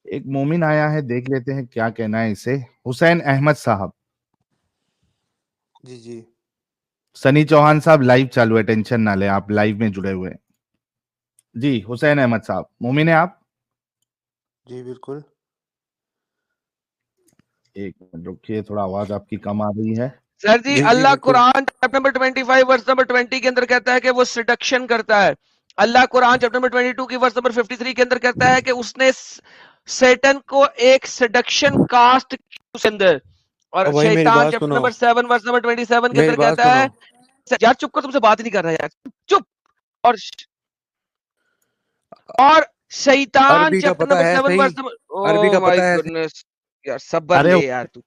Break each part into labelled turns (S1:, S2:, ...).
S1: एक मोमिन आया है, देख लेते हैं क्या कहना है इसे। हुसैन अहमद साहब।
S2: जी जी
S1: सनी चौहान साहब लाइव चालू है, टेंशन ना ले, आप लाइव में जुड़े हुए हैं। जी हुसैन अहमद साहब, मोमिन है आप?
S2: जी बिल्कुल।
S1: एक मिनट रुकिए, थोड़ा आवाज आपकी कम आ रही है।
S3: सर जी,
S2: जी जी
S3: अल्लाह
S2: बिल्कुल।
S3: Quran chapter number 25 verse number 20 के अंदर कहता है कि वो सिडक्शन करता है। अल्लाह कुरान चैप्टर नंबर 22 की वर्स नंबर 53 के अंदर कहता है कि उसने सैटन को एक सिडक्शन कास्ट उसके अंदर। और
S2: ओ भाई मेरी
S3: शैतान
S2: बात
S3: चैप्टर
S2: सुनो,
S3: नंबर 7 वर्स नंबर 27 के
S2: मेरी
S3: अंदर
S2: बात
S3: कहता
S2: सुनो।
S3: है। यार चुप कर, तुमसे बात ही नहीं कर रहा यार, चुप। और और शैतान
S2: अरबी का
S3: चैप्टर
S2: पता
S3: नंबर
S2: है
S3: 7
S2: सही?
S3: वर्स नंबर,
S2: अरबी
S3: ओ
S2: का
S3: माय
S2: पता है सही?
S3: गुडनेस। यार सब्र
S1: अरे
S3: ले यार तू।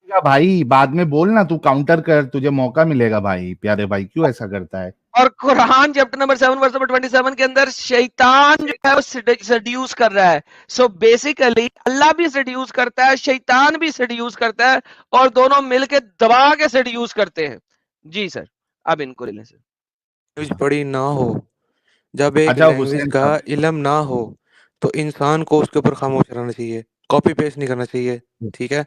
S1: भाई बाद में बोल ना, तू काउंटर कर, तुझे मौका मिलेगा भाई। प्यारे भाई क्यों ऐसा करता है?
S3: और Quran chapter number 7 verse number 27 के अंदर शैतान जो है वो सड्यूस कर रहा है। सो बेसिकली अल्लाह भी सड्यूस करता है, शैतान भी सड्यूस करता है, और दोनों मिलके दबा के सड्यूस करते हैं। जी सर, अब इनको ले लें सर।
S2: लैंग्वेज पढ़ी ना हो, जब एक
S1: अच्छा
S2: लैंग्वेज
S1: हुसैन
S2: का
S1: साहब।
S2: इल्म ना हो, तो इंसान को उसके ऊपर खामोश रहना चाहिए, कॉपी पेस्ट नहीं करना चाहिए। ठीक है?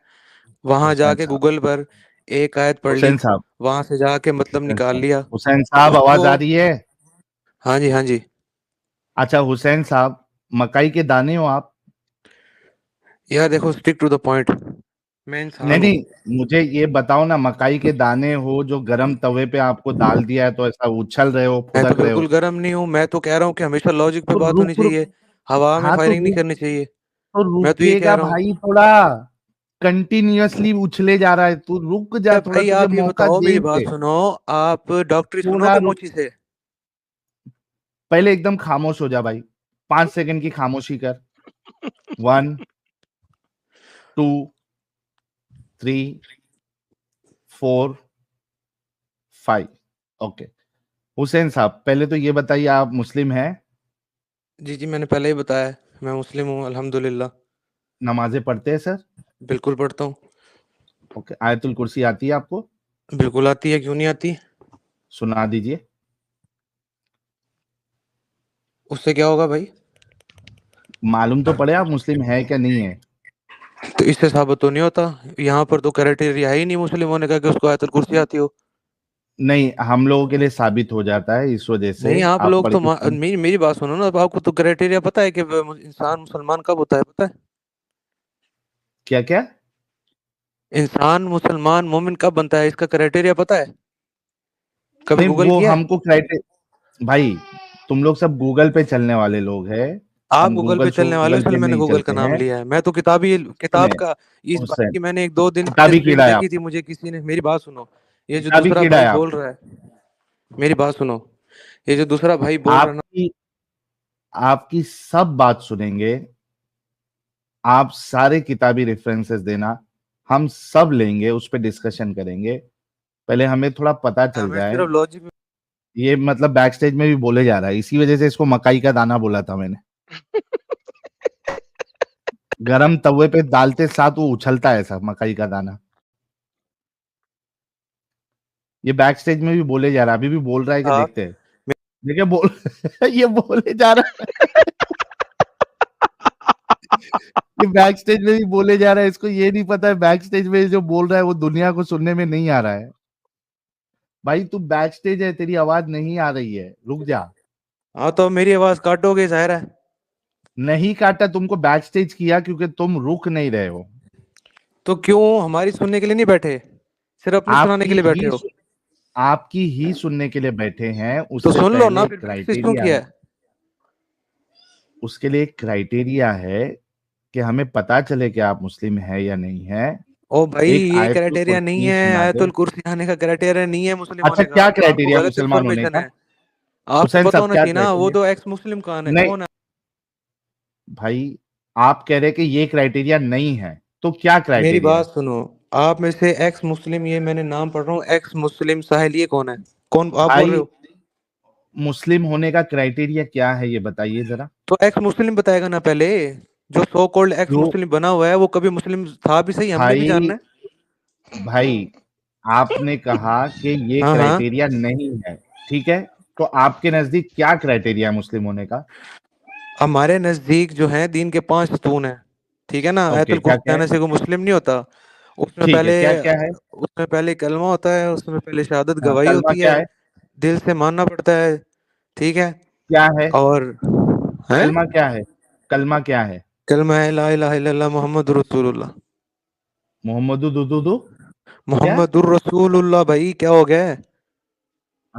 S2: वहां
S1: हुसैन
S2: जाके
S1: साहब।
S2: गूगल पर एक आयत पढ़ ली,
S1: हुसैन साहब।
S2: वहां से जाके मतलब
S1: हुसैन
S2: निकाल
S1: साहब।
S2: लिया
S1: हुसैन साहब
S2: उसको।
S1: आवाज आ रही है?
S2: हाँ जी हाँ जी।
S1: अच्छा हुसैन साहब, मकाई के दाने हो आप?
S2: यार देखो, स्टिक टू द पॉइंट, मैं
S1: नहीं
S2: इंसान हूँ।
S1: नहीं, मुझे ये बताओ ना, मकाई के दाने हो जो गरम तवे पे आपको डाल दिया है तो ऐसा उछल रहे हो,
S2: मैं तो
S1: फुदक रहे
S2: बिल्कुल
S1: हो?
S2: गर्म नहीं हूँ, मैं तो कह रहा हूँ कि हमेशा लॉजिक पे
S1: तो
S2: बात होनी
S1: रुक रुक।
S2: चाहिए, हवा में
S1: हाँ तो
S2: फायरिंग नहीं
S1: रुक,
S2: करनी चाहिए।
S1: तो
S2: मैं तो ये कह
S1: रुकेगा
S2: रहा हूँ।
S1: भाई थोड़ा। कंटिन्यूअसली उछले जा रहा है, तू रुक जा
S2: अरे
S1: थोड़ा,
S2: भाई
S1: तुझे
S2: आप ये
S1: मौका
S2: बताओ,
S1: दे
S2: मेरी बात
S1: दे।
S2: सुनो। आप डॉक्टरी
S1: थोड़ा
S2: सुनोगे
S1: रुक।
S2: मुझी से?
S1: पहले एकदम खामोश हो जा भाई। 5 सेकंड की खामोशी कर। 1, 2, 3, 4, 5। ओके। हुसैन साहब पहले तो ये बताइए, आप मुस्लिम हैं?
S2: जी जी, मैंने पहले ही बताया, मैं मुस्लिम हूँ अल्हम्दुलिल्लाह।
S1: नमाजें पढ़ते हैं सर?
S2: बिल्कुल पढ़ता हूँ।
S1: ओके, आयतुल कुर्सी आती है आपको?
S2: बिल्कुल आती है, क्यों नहीं आती?
S1: सुना दीजिए।
S2: उससे क्या होगा भाई?
S1: मालूम तो पड़े आप मुस्लिम है क्या नहीं है।
S2: तो इससे साबित तो नहीं होता। यहाँ पर तो क्राइटेरिया है ही नहीं मुस्लिम होने का कि उसको आयतुल कुर्सी आती हो।
S1: नहीं, हम लोगों के लिए साबित हो जाता है, इस वजह से
S2: नहीं, आप
S1: आप
S2: लोग
S1: पढ़
S2: तो
S1: के सुन।
S2: मेरी बात सुनो ना, अब आपको तो क्राइटेरिया पता है कि इंसान मुसलमान कब होता है, पता है?
S1: क्या क्या?
S2: इंसान मुसलमान मोमिन कब बनता है, इसका क्राइटेरिया पता है? कभी
S1: नहीं
S2: गूगल
S1: वो
S2: किया है?
S1: हमको क्राइटेरिया भाई, तुम लोग सब गूगल पे चलने वाले लोग हैं।
S2: आप
S1: हम
S2: गूगल पे
S1: गूगल
S2: चलने वाले हो,
S1: शूगल
S2: इसलिए
S1: पे
S2: मैंने
S1: नहीं
S2: गूगल का
S1: चलते
S2: नाम
S1: हैं।
S2: लिया है। मैं तो किताब
S1: सुने
S2: का इस बात
S1: हुसैन,
S2: की मैंने एक दो दिन पहले
S1: किताबी
S2: वीडियो
S1: कीड़ा है
S2: देखी
S1: आप।
S2: थी, मुझे किसी ने, मेरी बात सुनो। ये जो
S1: किताबी
S2: दूसरा
S1: कीड़ा
S2: भाई
S1: है आप।
S2: बोल रहा है, मेरी बात सुनो। ये जो दूसरा भाई बोल रहा है ना,
S1: आपकी आपकी सब बात सुनेंगे। आप सारे किताबी रेफरेंसेस देना, हम सब लेंगे, उस पर डिस्कशन करेंगे। पहले हमें थोड़ा पता चल
S2: मैं
S1: जाए।
S2: सिर्फ लॉजिक।
S1: ये मतलब बैक स्टेज में भी बोले जा रहा है, इसी वजह से इसको मकाई का दाना बोला था मैंने। गरम तवे पे डालते साथ वो उछलता है ऐसा मकाई का दाना। ये बैक स्टेज में भी बोले जा रहा है, अभी भी बोल रहा है कि
S2: था।
S1: देखते हैं। देखिए बोल ये बोले जा रहा है। ये बैक स्टेज में भी बोले जा रहा है, इसको ये नहीं पता है बैक स्टेज में जो बोल रहा है वो दुनिया को सुनने में नहीं आ रहा है। भाई तू बैक स्टेज है, तेरी आवाज नहीं आ रही है, रुक जा।
S2: हाँ, तो मेरी आवाज काटोगे जाहिर है।
S1: नहीं काटा, तुमको बैक स्टेज किया क्योंकि तुम रुक नहीं रहे हो।
S2: तो क्यों हमारी सुनने के लिए नहीं बैठे, सिर्फ अपनी सुनाने के
S1: आपकी
S2: लिए बैठे
S1: ही
S2: हो?
S1: आपकी ही सुनने के लिए बैठे हैं,
S2: तो
S1: उससे
S2: सुन लो ना,
S1: पहले
S2: फिर क्रिटिसाइज क्यों
S1: क्राइटेरिया
S2: किया
S1: है।
S2: है?
S1: उसके लिए एक क्राइटेरिया है कि हमें पता चले कि आप मुस्लिम है या नहीं है।
S2: ओ भाई,
S1: एक
S2: ये
S1: आयतुल
S2: क्राइटेरिया नहीं
S1: कुर्सी
S2: है,
S1: सुना दे।
S2: आयतुल कुर्सी आने का क्राइटेरिया नहीं है मुस्लिम
S1: अच्छा
S2: होने का,
S1: क्या
S2: तो आपको
S1: क्राइटेरिया
S2: गलत
S1: मुसलमान होने
S2: इन्फॉर्मेशन
S1: का?
S2: है। आपको
S1: हुसैन
S2: पता
S1: साहब
S2: होना
S1: क्या
S2: चाहिए ना, वो
S1: क्राइटेरिया?
S2: तो एक्स मुस्लिम
S1: नहीं
S2: कौन है?
S1: भाई, आप कह रहे कि ये क्राइटेरिया नहीं है, तो क्या
S2: मेरी
S1: क्राइटेरिया
S2: बात
S1: है?
S2: सुनो। आप में से एक्स मुस्लिम, ये मैंने नाम पढ़ रहा हूँ, एक्स मुस्लिम साहिल, ये कौन है? कौन आप बोल रहे
S1: भाई
S2: हो?
S1: मुस्लिम होने का क्राइटेरिया क्या है ये बताइए जरा।
S2: तो एक्स मुस्लिम बताएगा ना पहले। जो सो कॉल्ड एक्स
S1: जो
S2: मुस्लिम बना हुआ है, वो कभी मुस्लिम था भी सही, हमने भी
S1: भाई
S2: जानना है।
S1: भाई आपने कहा कि ये
S2: हाँ हाँ।
S1: क्राइटेरिया नहीं है, ठीक है। तो आपके नजदीक क्या क्राइटेरिया है मुस्लिम होने का?
S2: हमारे नजदीक जो है दीन के 5 स्तून है। ठीक है ना,
S1: ओके,
S2: आयतुल
S1: क्या
S2: कुर्सी
S1: क्या है?
S2: आने से कोई मुस्लिम नहीं होता। उसमें
S1: ठीक है,
S2: पहले
S1: क्या क्या है?
S2: कलमा होता है, उसमें पहले शहादत
S1: हाँ,
S2: गवाही
S1: कलमा
S2: होती
S1: क्या
S2: है,
S1: है?
S2: दिल से मानना पड़ता है, ठीक है।
S1: क्या है?
S2: और है
S1: कलमा क्या है? कलमा क्या है?
S2: कलमा है ला इलाहा इल्लल्लाह मुहम्मदुर रसूलुल्लाह।
S1: मोहम्मदू दुदू क्या?
S2: मोहम्मदुर रसूलुल्लाह भाई, क्या हो गया है?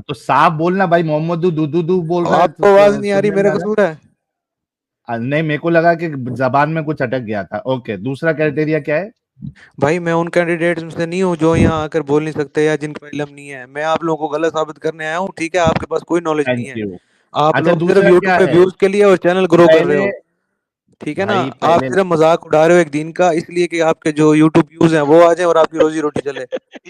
S1: तो साफ बोलना भाई, मोहम्मदू दुदू बोल रहा है
S2: आपको आवाज नहीं आ रही,
S1: सुनने में
S2: मेरा
S1: आ रहा
S2: कसूर है?
S1: है। नहीं, मेरे को लगा कि जबान में कुछ अटक गया था। ओके, दूसरा क्राइटेरिया क्या है?
S2: भाई मैं उन कैंडिडेट्स में से नहीं हूँ जो यहाँ आकर बोल नहीं सकते या जिनका इल्म नहीं है। मैं आप लोगों को गलत साबित करने आया हूँ, ठीक है। आपके पास कोई नॉलेज नहीं
S1: थैंक
S2: है,
S1: यू।
S2: आप
S1: अच्छा,
S2: लोग सिर्फ
S1: दूसरा
S2: यूट्यूब
S1: क्या
S2: पे
S1: है?
S2: व्यूज के लिए और चैनल ग्रो कर रहे
S1: पहले
S2: हो, ठीक है ना।
S1: भाई,
S2: आप
S1: पहले
S2: सिर्फ मजाक उड़ा रहे हो एक दिन का, इसलिए कि आपके जो यूट्यूब व्यूज हैं वो आ जाए और आपकी रोजी रोटी चले,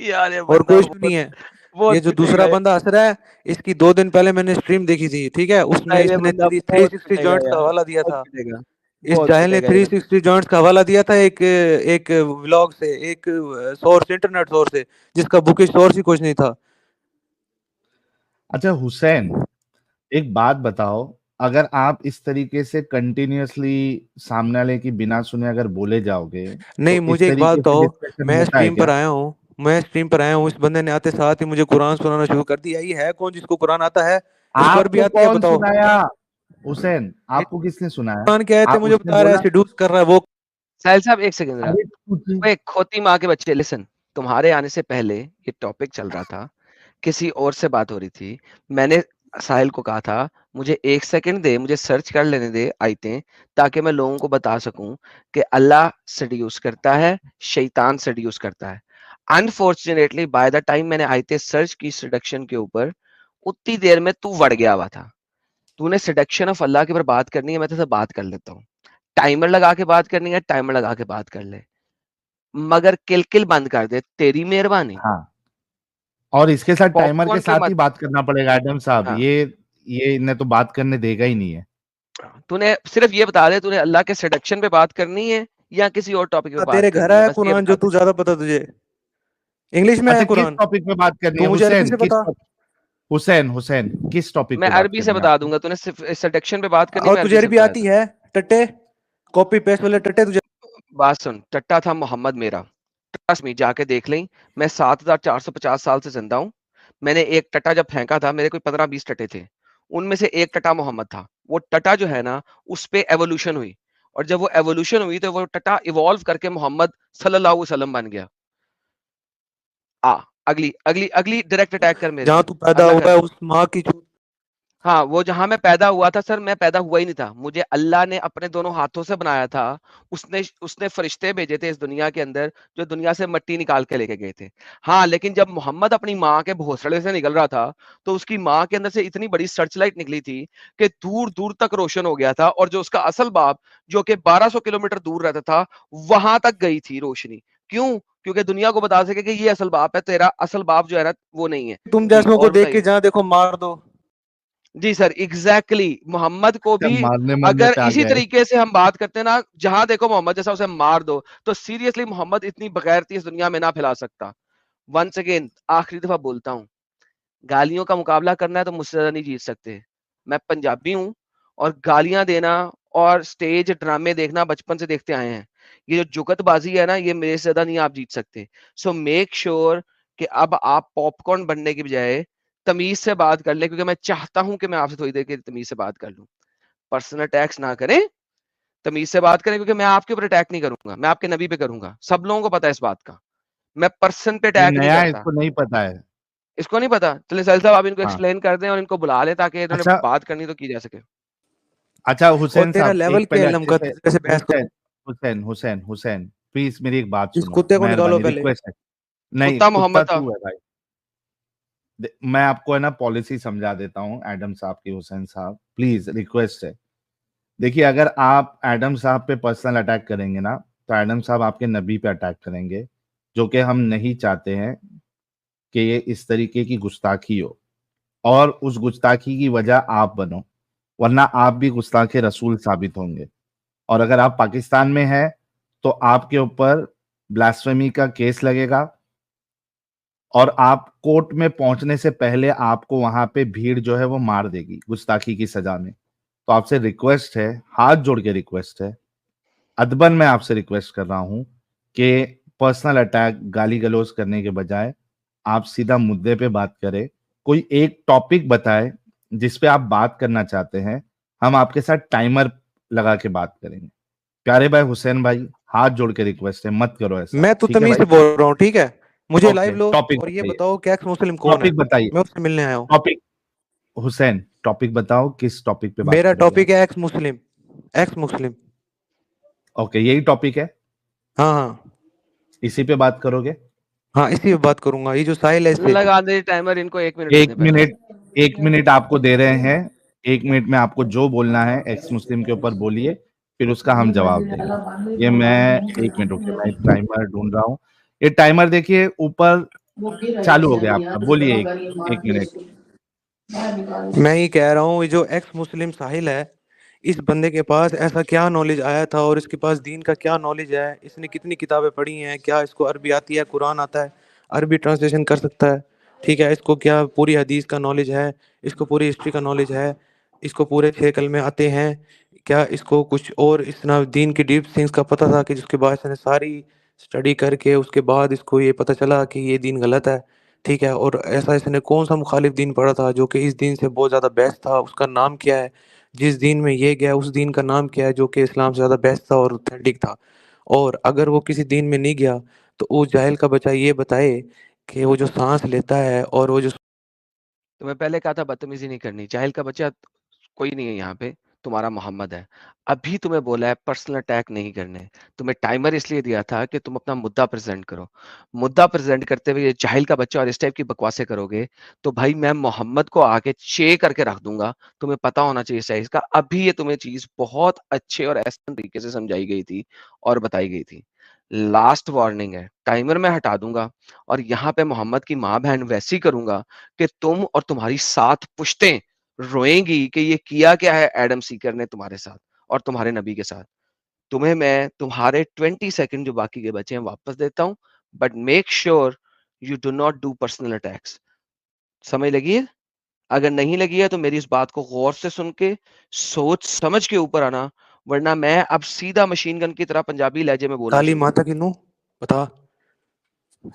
S3: यार ये
S2: और
S3: बंदा
S2: कोई इशू नहीं है। ये
S3: बहुत
S2: जो दूसरा
S3: पिटेगा
S2: बंदा हंस रहा है, इसकी 2 दिन पहले मैंने स्ट्रीम देखी थी, ठीक है। उसमें
S3: ये
S2: इसने
S3: बंदा
S2: थ्री
S3: बहुत
S2: सिक्सटी
S3: पिटेगा
S2: जॉइंट्स का
S3: यार,
S2: हवाला दिया
S3: बहुत
S2: था।
S3: पिटेगा,
S2: इस
S3: बहुत
S2: जाहिल ने
S3: पिटेगा ये
S2: 360 जॉइंट्स का हवाला दिया था एक एक व्लॉग से, एक सोर्स, इंटरनेट सोर्स से, जिसका बुकिश सोर्स ही कुछ नहीं था।
S1: अच्छा हुसैन, एक बात बताओ, अगर आप इस तरीके से कंटिन्यूअसली सामने वाले की बिना सुने अगर बोले जाओगे,
S2: नहीं,
S1: तो इस
S2: मुझे एक बात
S1: तरीके से
S2: बताओ,
S1: डिस्कशन होता है क्या?
S2: मैं स्ट्रीम पर आया हूँ, इस बंदे ने आते साथ ही मुझे कुरान सुनाना शुरू कर दिया। ये है कौन जिसको कुरान आता है? इसको अरबी
S1: आपको
S2: आती है,
S1: कौन
S2: बताओ।
S1: सुनाया? हुसैन,
S2: ये
S1: आपको किसने सुनाया?
S2: कुरान के आयतें
S1: आप
S2: मुझे
S1: उसने
S2: बता रहा है,
S1: बोला?
S2: सेड्यूस कर रहा है वो।
S3: साहिल साहब एक सेकंड जरा।
S1: अरे कुछ
S3: ओए खोती माँ के बच्चे, लिसन। तुम्हारे आने से पहले ये टॉपिक चल रहा था, किसी और से बात हो रही थी। मैंने साहिल को कहा था मुझे 1 सेकंड दे, मुझे सर्च कर लेने दे आयतें, ताकि मैं लोगों को बता सकूं कि अल्लाह सेड्यूस करता है, शैतान सेड्यूस करता है। अनफॉर्चुनेटली बाय द टाइम मैंने आयतें सर्च की सेडक्शन के ऊपर, उतनी देर में तू वड़ गया हुआ था। तूने सेडक्शन ऑफ अल्लाह के ऊपर बात करनी है, मैं तुझसे बात कर लेता हूँ। टाइमर लगा के बात करनी है, टाइमर लगा के बात कर ले, मगर किल बंद कर दे, तेरी मेहरबानी।
S1: हाँ, और इसके साथ टाइमर के
S3: पॉपकॉर्न पे
S1: साथ
S3: मत।
S1: ही बात करना पड़ेगा एडम साहब।
S3: हाँ,
S1: ये इन्हें तो बात करने देगा ही नहीं है।
S3: तूने सिर्फ ये बता दे, तूने अल्लाह के सेडक्शन पे बात करनी है या किसी और टॉपिक पे बात
S2: तेरे घर
S3: करनी है,
S2: आया
S3: बस ये
S2: कुरान
S3: बता
S2: जो
S3: दे।
S2: तू ज्यादा पता तुझे, इंग्लिश में आया
S1: अच्छा, किस
S2: कुरान,
S1: टॉपिक पे बात करनी
S2: तू
S1: है
S2: मुझे अरबी
S1: हुसैन?
S2: से बता।
S1: हुसैन, किस टॉपिक
S3: मैं
S1: पे बात
S3: अरबी से
S1: करनी है
S3: बता
S1: आपको?
S3: दूंगा, तूने सिर्फ सेडक्शन पे बात करनी,
S2: और
S3: मैं
S2: तुझे
S3: अरबी से
S2: अरबी
S3: बता
S2: आती
S3: देता
S2: है? टट्टे, कॉपी पेस्ट वाले टट्टे तुझे।
S3: हूँ। बात सुन, टट्टा था मोहम्मद मेरा, ट्रस्ट मी, जाके देख लें। मैं 7450 साल से जिंदा हूँ। मैंने एक टटा जब फेंका था, मेरे कोई 15-20 टटे थे, उनमें से एक टटा मोहम्मद था। वो टटा जो है ना, उस पे एवोल्यूशन हुई, और जब वो एवोल्यूशन हुई तो वो टटा इवॉल्व करके मोहम्मद सल्लल्लाहु अलैहि वसल्लम बन गया। आ अगली अगली अगली डायरेक्ट अटैक कर मेरे
S2: जहाँ
S3: पे,
S2: तू पैदा
S3: अगला
S2: हुआ
S3: कर।
S2: है उस माँ की चूत।
S3: हाँ, वो जहां मैं पैदा हुआ था सर, मैं पैदा हुआ ही नहीं था, मुझे अल्लाह ने अपने दोनों हाथों से बनाया था। उसने उसने फरिश्ते भेजे थे इस दुनिया के अंदर, जो दुनिया से मिट्टी निकाल के लेके गए थे। हाँ, लेकिन जब मोहम्मद अपनी माँ के भोसड़े से निकल रहा था, तो उसकी माँ के अंदर से इतनी बड़ी सर्च लाइट निकली थी कि दूर दूर तक रोशन हो गया था, और जो उसका असल बाप, जो कि 1200 किलोमीटर दूर रहता था, वहां तक गई थी रोशनी। क्यों? क्योंकि दुनिया को बता सके कि ये असल बाप है, तेरा असल बाप जो है ना, वो नहीं है।
S2: तुम
S3: जी,
S2: जैसों को
S3: और
S2: देख के
S3: बताइए।
S2: जहाँ देखो मार दो।
S3: जी सर, एग्जैक्टली मोहम्मद को भी
S1: मारने मरने
S3: अगर
S1: पे आ
S3: इसी
S1: गए।
S3: तरीके से हम बात करते हैं ना, जहां देखो मोहम्मद जैसा, उसे मार दो, तो सीरियसली मोहम्मद इतनी बगैरती इस दुनिया में ना फैला सकता। वंस अगेन आखिरी दफा बोलता हूँ, गालियों का मुकाबला करना है तो मुझसे ज्यादा नहीं जीत सकते। मैं पंजाबी हूँ, और गालियां देना और स्टेज ड्रामे देखना बचपन से देखते आए हैं। ये जो जुगतबाजी है ना, ये मेरे से ज्यादा नहीं आप जीत सकते। सो मेक श्योर कि अब आप पॉपकॉर्न बनने की बजाय तमीज से बात कर ले, क्योंकि मैं चाहता हूं कि मैं आपसे थोड़ी देर के लिए तमीज से बात कर लूं। पर्सनल अटैक्स ना करें, तमीज से बात करें, क्योंकि मैं आपके ऊपर अटैक नहीं करूंगा, मैं आपके नबी पे करूंगा, सब लोगों को पता है इस बात का। मैं पर्सन पे
S1: ये
S3: अटैक नहीं
S1: नया है,
S3: करता।
S1: इसको नहीं पता है।
S3: इसको नहीं पता, चलिए साहिल साहब आप इनको
S1: हाँ।
S3: एक्सप्लेन कर दें और इनको बुला लें, ताकि इन्होंने
S1: अच्छा,
S3: बात करनी तो की जा सके।
S1: अच्छा
S2: और
S1: हुसैन
S2: तेरा
S1: साहब,
S2: लेवल
S1: एक
S2: क्या
S1: पहले
S2: इल्म
S1: अच्छे
S2: का,
S1: से।
S2: तुझे से बहस
S1: हुसैन
S2: करूं?
S1: हुसैन प्लीज मेरी एक बात
S2: इस
S1: सुनो,
S2: कुत्ते को निकालो
S1: मेहरबानी
S2: पहले।
S1: रिक्वेस्ट है। नहीं,
S3: कुत्ता
S1: कुत्ता
S3: मोहम्मद था।
S1: तू है भाई। मैं आपको है ना पॉलिसी समझा देता हूँ एडम साहब की। हुसैन साहब प्लीज रिक्वेस्ट है। देखिए, अगर आप एडम साहब पे पर्सनल अटैक करेंगे ना, तो एडम साहब आपके नबी पे अटैक करेंगे, जो कि हम नहीं चाहते हैं कि ये इस तरीके की गुस्ताखी हो, और उस गुस्ताखी की वजह आप बनो, वरना आप भी गुस्ताखे रसूल साबित होंगे। और अगर आप पाकिस्तान में हैं, तो आपके ऊपर ब्लास्फेमी का केस लगेगा, और आप कोर्ट में पहुंचने से पहले आपको वहां पे भीड़ जो है वो मार देगी गुस्ताखी की सजा में। तो आपसे रिक्वेस्ट है, हाथ जोड़ के रिक्वेस्ट है, अदबन मैं आपसे रिक्वेस्ट कर रहा हूं कि पर्सनल अटैक, गाली गलौज करने के बजाय आप सीधा मुद्दे पे बात करें। कोई एक टॉपिक बताए जिस पे आप बात करना चाहते हैं, हम आपके साथ टाइमर लगा के बात करेंगे। प्यारे भाई हुसैन भाई, हाथ जोड़ के रिक्वेस्ट है, मत करो ऐसा,
S2: मैं तो
S1: ठीक है
S2: तमीज
S1: भाई?
S2: से बोल रहा हूँ, ठीक है? मुझे
S1: ओके,
S2: लाइव लो
S1: टॉपिक
S2: और ये
S1: बताइए,
S2: बताओ कि एक्स मुस्लिम कौन है,
S1: टॉपिक बताइए,
S2: मैं उससे मिलने आया हूँ।
S1: टॉपिक। हुसैन, टॉपिक बताओ, किस टॉपिक पे बात
S2: मेरा
S1: करोगे
S2: टॉपिक
S1: आप?
S2: है एक्स मुस्लिम, एक्स मुस्लिम।
S1: ओके, यही टॉपिक है,
S2: हाँ हाँ
S1: इसी पे बात करोगे?
S2: हाँ, इसी पे बात करूंगा। ये जो साहिल है इससे
S3: लगा दे टाइमर, इनको 1 मिनट
S1: एक
S3: देने पहले।
S1: मिनट, 1 मिनट आपको दे रहे हैं। 1 मिनट में आपको जो बोलना है एक्स मुस्लिम के ऊपर बोलिए, फिर उसका हम जवाब देंगे। ये मैं 1 मिनट, ओके, मैं टाइमर ढूंढ रहा हूँ। ये टाइमर देखिए ऊपर चालू हो गया आपका, बोलिए। 1 मिनट।
S2: मैं ही कह रहा हूँ, ये जो एक्स मुस्लिम साहिल है, इस बंदे के पास ऐसा क्या नॉलेज आया था और इसके पास दीन का क्या नॉलेज है? इसने कितनी किताबें पढ़ी हैं? क्या इसको अरबी आती है, कुरान आता है, अरबी ट्रांसलेशन कर सकता है? ठीक है, इसको क्या पूरी हदीस का नॉलेज है? इसको पूरी हिस्ट्री का नॉलेज है? इसको पूरे 6 कलमे आते हैं? क्या इसको कुछ और इस तरह दीन की डीप थिंग्स का पता था कि जिसके बाद इसने सारी स्टडी करके उसके बाद इसको ये पता चला कि ये दीन गलत है? ठीक है, और ऐसा इसने कौन सा मुखालिफ दीन पढ़ा था जो कि इस दीन से बहुत ज़्यादा बेस्ट था? उसका नाम क्या है? जिस दीन में ये गया उस दीन का नाम क्या है जो कि इस्लाम से ज़्यादा बेस्ट था और ऑथेंटिक था? और अगर वो किसी दीन में नहीं गया तो उस जाहिल का बच्चा ये बताए कि वो जो सांस लेता है और वो जो
S3: तो मैं पहले कहा था बदतमीजी नहीं करनी। जाहिल का बच्चा कोई नहीं है यहाँ पे, तुम्हारा मोहम्मद है। अभी तुम्हें बोला है पर्सनल अटैक नहीं करने। तुम्हें टाइमर इसलिए दिया था कि तुम अपना मुद्दा प्रेजेंट करो। मुद्दा प्रेजेंट करते हुए ये जाहिल का बच्चा और इस टाइप की बकवासें करोगे तो भाई मैं मोहम्मद को आके चे करके रख दूंगा। तुम्हें पता होना चाहिए साइज का। अभी ये तुम्हें चीज बहुत अच्छे और आसान तरीके से समझाई गई थी और बताई गई थी। लास्ट वार्निंग है, टाइमर मैं हटा दूंगा और यहाँ पे मोहम्मद की माँ बहन वैसी करूंगा कि तुम और तुम्हारी 7 पुश्तें रोएंगी कि ये किया क्या है एडम सीकर ने तुम्हारे साथ और तुम्हारे नबी के साथ। तुम्हें मैं तुम्हारे 20 सेकंड जो बाकी के बचे हैं वापस देता हूं, but make sure you do not do personal attacks. समझ लगी है? अगर नहीं लगी है तो मेरी इस बात को गौर से सुन के सोच समझ के ऊपर आना, वरना मैं अब सीधा मशीन गन की तरह पंजाबी लहजे में बोलना
S2: काली
S3: शुरू
S2: माता
S3: करूंगा।
S2: की नूं बता,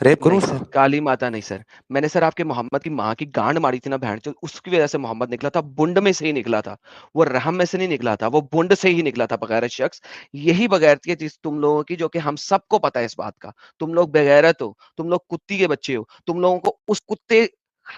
S2: रेप करूं
S3: नहीं
S2: उसका?
S3: सर, काली माता नहीं सर। मैंने सर आपके मोहम्मद की माँ की गांड मारी थी ना बहन, उसकी वजह से मोहम्मद निकला था, बुंड में से ही निकला था। वो रहम में से नहीं निकला था, वो बुंड से ही निकला था बगैरत शख्स। यही बगैरती है जिस तुम लोगों की, जो कि हम सबको पता है इस बात का। तुम लोग बेगैरत हो, तुम लोग कुत्ती के बच्चे हो। तुम लोगों को उस कुत्ते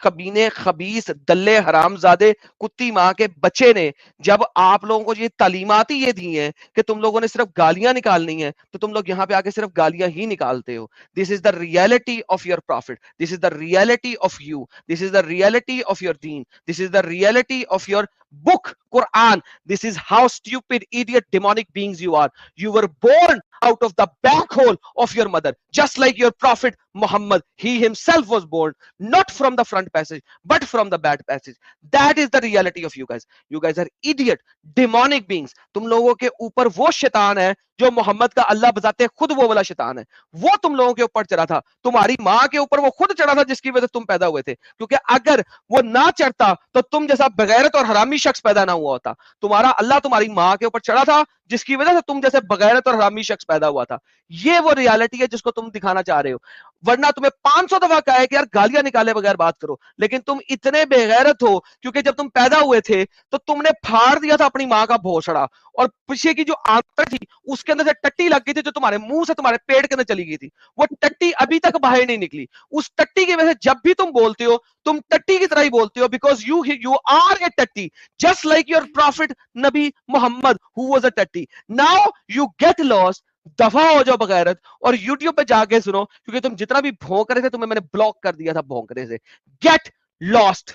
S3: कमीने खबीस दल्ले हरामजादे कुत्ती माँ के बच्चे ने जब आप लोगों को ये तालीमात ही ये दी हैं कि तुम लोगों ने सिर्फ गालियां निकालनी है, तो तुम लोग यहाँ पे आके सिर्फ गालियां ही निकालते हो। This is the reality of your prophet. This is the reality of you. This is the reality of your deen. This is the reality of your book, Quran. This is how stupid, idiot, demonic beings you are. You were born out of the back hole of your mother, just like your prophet Muhammad. He himself was born not from the front passage, but from the back passage. That is the reality of you guys. You guys are idiot, demonic beings. तुम लोगों के ऊपर वो शैतान है जो मोहम्मद का अल्लाह बताते खुद वो वाला शैतान है। वो तुम लोगों के ऊपर चढ़ा था, तुम्हारी माँ के ऊपर वो खुद चढ़ा था जिसकी वजह से तुम पैदा हुए थे। क्योंकि अगर वो ना चढ़ता तो तुम जैसा बगैरत और हरामी शख्स पैदा ना हुआ होता। तुम्हारा अल्लाह तुम्हारी माँ के ऊपर चढ़ा था जिसकी वजह से तुम जैसे बगैरत और हरामी शख्स पैदा हुआ था। ये वो रियलिटी है जिसको तुम दिखाना चाह रहे हो। वरना तुम्हें 500 दफा कहा है कि यार गालियां निकाले बगैर बात करो, लेकिन तुम इतने बेगैरत हो क्योंकि जब तुम पैदा हुए थे तो तुमने फाड़ दिया था अपनी माँ का भोसड़ा, और पीछे की जो आंत थी उसके अंदर से टट्टी लग गई थी जो तुम्हारे मुंह से तुम्हारे पेट के अंदर चली गई थी। वो टट्टी अभी तक बाहर नहीं निकली। उस टट्टी की वजह से जब भी तुम बोलते हो तुम टट्टी की तरह ही बोलते हो, बिकॉज यू आर ए टट्टी, just like your profit Nabi Mohammad who was a टट्टी। नाउ यू गेट लॉस्ट, दफा हो जाओ बगैरत और YouTube पे जाके सुनो, क्योंकि तुम जितना भी भौंक रहे थे तुम्हें मैंने ब्लॉक कर दिया था भौंकने से। Get lost.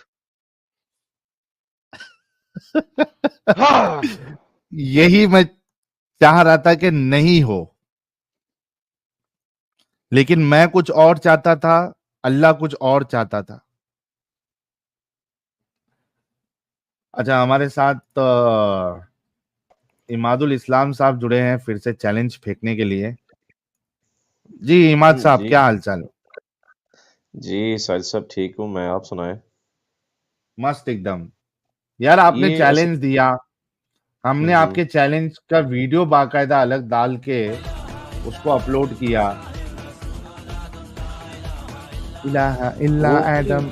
S1: यही मैं चाह रहा था कि नहीं हो, लेकिन मैं कुछ और चाहता था, अल्लाह कुछ और चाहता था। अच्छा, हमारे साथ इमादुल इस्लाम साहब जुड़े हैं फिर से चैलेंज फेंकने के लिए। जी इमाद साहब,
S4: जी
S1: क्या हालचाल?
S4: जी साहिल साहब ठीक हूँ मैं, आप सुनाएं।
S1: मस्त एकदम। यार आपने
S4: ये
S1: चैलेंज दिया, हमने आपके चैलेंज का वीडियो बाकायदा अलग डाल के उसको अपलोड किया। इलाहा इल्ला
S4: वो
S1: आदम।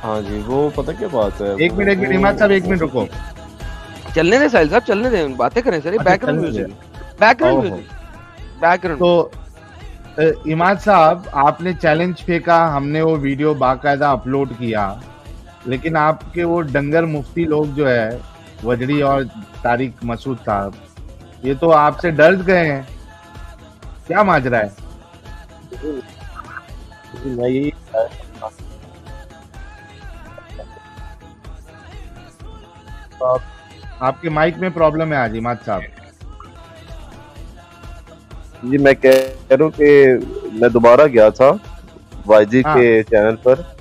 S4: हाँ जी, वो पता क्या बात है,
S1: एक मिनट
S4: वो
S1: इमाद साहब, एक मिनट रुको।
S3: चलने दे साहिल साहब, चलने दे, बातें करें सर। ये
S1: अच्छा,
S3: बैकग्राउंड
S1: चलने दे।
S3: म्यूजिक, बैकग्राउंड
S1: ओहो।
S3: Music, background.
S1: तो इमाद साहब, आपने चैलेंज फेंका, हमने वो वीडियो बाकायदा अपलोड किया, लेकिन आपके वो डंगर मुफ्ती लोग जो है, वजड़ी और तारिक मसूद साहब, ये तो आपसे डर गए हैं। क्या माजरा है?
S4: मैं यही
S1: आपके माइक में प्रॉब्लम है आज इमाद साहब।
S4: जी, मैं कह रहा हूँ कि मैं दोबारा गया था वाईजी
S1: हाँ।
S4: के चैनल पर,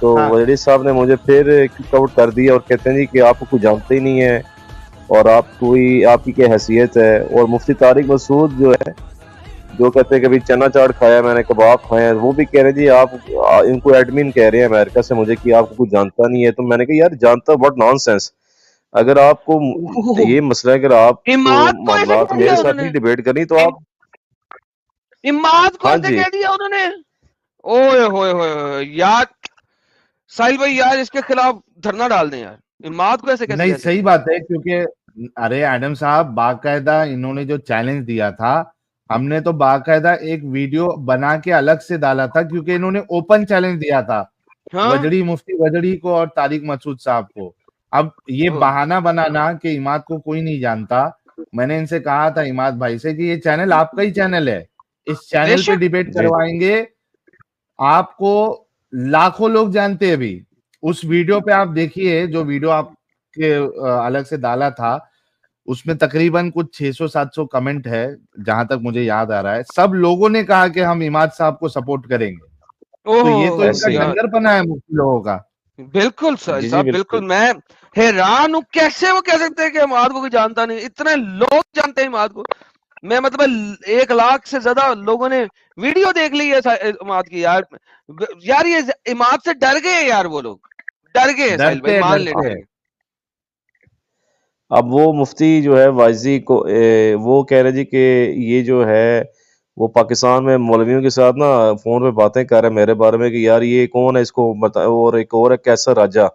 S4: तो
S1: हाँ।
S4: वजड़ी साहब ने मुझे फिर किक आउट कर दिया और कहते हैं जी कि आपको कुछ जानते ही नहीं है और आप कोई, आपकी क्या हैसियत है। और मुफ्ती तारिक मसूद जो है, जो कहते हैं कभी चना चाट खाया मैंने, कबाब खाए हैं, वो भी कह रहे हैं जी आप, इनको एडमिन कह रहे हैं अमेरिका से मुझे कि आपको कुछ जानता नहीं है। तो मैंने कहा यार जानता, व्हाट नॉनसेंस। अगर आपको ये मसला है, अगर आप
S3: इमाद को ऐसे
S4: मामलात
S3: कह दिया
S4: मेरे साथ
S3: उन्होंने,
S4: नहीं डिबेट करनी तो आप,
S3: इमाद को
S4: हाँ
S3: ऐसे
S4: जी,
S3: कह दिया उन्होंने। ओए होए होए यार, साहिल भाई यार इसके खिलाफ धरना डाल दें यार। इमाद को ऐसे कैसे
S1: नहीं,
S3: कह
S1: सही
S3: सकते?
S1: बात है, क्योंकि अरे एडम साहब, बाकायदा इन्होंने जो चैलेंज दिया था, हमने तो बाकायदा एक वीडियो बना के अलग से डाला था, क्योंकि इन्होंने ओपन चैलेंज दिया था
S3: हाँ
S1: वजड़ी, मुफ्ती वजड़ी को और तारिक मसूद साहब को। अब ये
S3: ओ,
S1: बहाना बनाना कि इमाद को कोई नहीं जानता, मैंने इनसे कहा था इमाद भाई से कि ये चैनल आपका ही चैनल है, इस चैनल पे
S3: बेशक
S1: डिबेट
S4: जी
S1: करवाएंगे। आपको लाखों लोग जानते हैं। अभी उस वीडियो पे आप देखिए, जो वीडियो आपके अलग से डाला था, उसमें तकरीबन कुछ 600-700 कमेंट है, जहां तक मुझे याद आ रहा है। सब लोगों ने कहा कि हम इमाद साहब को सपोर्ट करेंगे। तो ये तो
S3: ओहो
S1: इनका
S4: ऐसे ही,
S3: यार,
S1: डंगरपना है मुफ्ती लोगों का।
S3: बिल्कुल साहिल
S4: जी जी
S3: साहब, बिल्कुल।
S4: बिल्कुल।
S3: मैं हैरान हूँ, कैसे वो कह सकते हैं कि इमाद को कोई जानता नहीं। इतने लोग जानते हैं इमाद को। मैं मतलब 1 लाख से ज्यादा लोगों ने वीडियो देख ली है इमाद की यार। यार ये इमाद से डर गए यार, वो लोग डर गए हैं साहिल भाई,
S1: डरते हैं,
S3: मान ले
S1: डरते
S3: डर
S1: हैं।
S3: गए।
S4: अब वो मुफ्ती जो है वाइजी को, वो कह रहे जी कि ये जो है वो पाकिस्तान में मौलवियों के साथ ना फोन पे बातें कर रहे हैं मेरे बारे में कि यार ये कौन है, इसको बता। और एक और है कैसर राजा,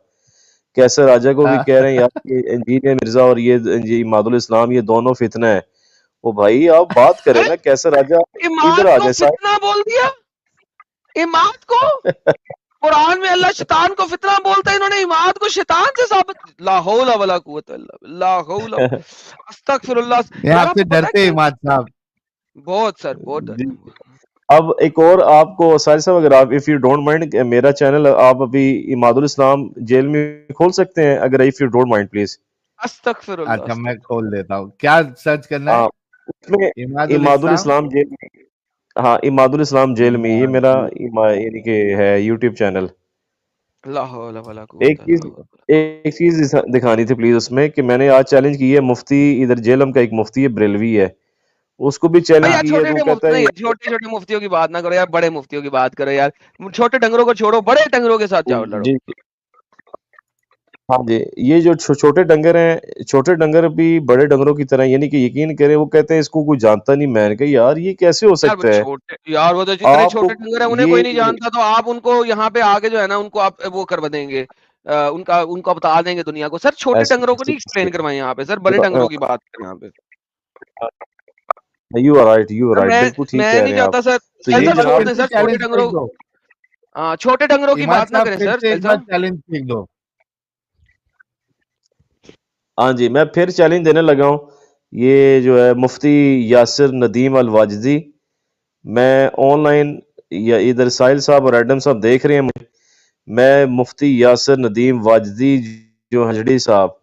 S4: कैसर राजा को भी कह रहे हैं यार ये इंजीनियर मिर्जा और ये इमादुल इस्लाम, ये दोनों फितना है। वो भाई आप बात करें
S3: अरे
S4: ना, कैसर राजा
S3: इमाद
S4: इधर आ
S3: को
S4: जाए
S3: फितना बोल दिया, इमाद को। कुरान में अल्लाह शैतान को फितना बोलता है, इन्होंने इमाद को शैतान से साबित। ला हौला वला कुव्वता इल्ला बिल्लाह, ला हौला, अस्तगफिरुल्लाह।
S1: ये
S3: यार
S1: आपसे
S3: आपको पता है
S1: डरते हैं
S3: क्या,
S1: इमाद साहब।
S3: बहुत सर, बहुत
S4: जी।
S3: डरते हैं।
S4: अब एक और आपको साहिल साहब, अगर आप इफ यू डोंट माइंड, मेरा चैनल आप अभी इमादुल इस्लाम जेल में खोल सकते हैं, अगर if you don't mind please.
S3: अस्तगफिरुल्लाह,
S1: अच्छा, मैं खोल देता हूँ। क्या सर्च करना है?
S4: हाँ, उसमें
S1: इमादुल
S4: इमादुल
S1: इस्लाम।
S4: इस्लाम जेल में, हाँ इमादुल इस्लाम जेल में, ये मेरा
S1: इमादुल।
S4: यानी कि है यूट्यूब चैनल।
S3: ला हौला वला
S4: एक
S3: कुव्वता
S4: चीज,
S3: इल्ला बिल्लाह।
S4: एक चीज दिखानी थी प्लीज उसमें, कि मैंने आज चैलेंज की है मुफ्ती, इधर जेलम का एक मुफ्ती है बरेलवी है, उसको भी
S3: भाई
S4: चैलेंज
S3: यार
S4: की है,
S3: छोटे
S4: तो वो
S3: छोटे
S4: कहता
S3: मुफ्ती
S4: है
S3: नहीं, छोटे छोटे मुफ्तियों की बात ना करो यार, बड़े मुफ्तियों की बात करो यार। छोटे डंगरों को छोड़ो, बड़े डंगरों के साथ जाओ लड़ो।
S4: जी, हाँ जी, ये जो छोटे डंगर हैं, छोटे डंगर भी बड़े डंगरों की तरह, यानी कि यकीन करें, वो कहते हैं इसको कोई जानता नहीं। मैंने कहा यार ये कैसे हो
S3: यार वो
S4: सकता है।
S3: छोटे, यार वो तो इतने
S4: आपको
S3: छोटे डंगर है, उन्हें
S4: ये
S3: कोई नहीं जानता, तो आप उनको यहाँ पे आगे जो है ना, उनको आप वो करवा देंगे। उनका उनको बता देंगे दुनिया को। सर छोटे डंगरों को नहीं एक्सप्लेन करवाएं यहाँ पे सर, बड़े डंगरों की बात करें यहाँ पे।
S4: You are right, you are
S3: sir
S4: right, बिल्कुल ठीक
S3: मैं
S4: कह
S3: नहीं
S4: रहे हैं आप।
S3: चाहता सर।
S4: तो
S3: साहिल
S4: ये
S3: साहब
S1: एक बार
S3: छोड़
S1: फिर
S4: जनाब,
S3: दें
S1: से
S3: सर, छोटे
S1: चैलेंज
S3: डंगरों।
S1: फेंक दो।
S3: हाँ छोटे डंगरों की
S1: इमाद
S3: बात ना
S1: साहब,
S3: करें
S1: फिर
S3: सर
S1: से
S3: साहिल
S1: एक बार
S3: साहब।
S1: चैलेंज फेंक दो।
S4: हाँ जी, मैं फिर चैलेंज देने लगा हूँ। ये जो है मुफ्ती यासिर नदीम अल वाजदी, मैं ऑनलाइन, या इधर साहिल साहब और एडम साहब देख रहे हैं मुझे, मैं मुफ्ती यासिर नदीम वाजदी, जो हजड़ी साहब,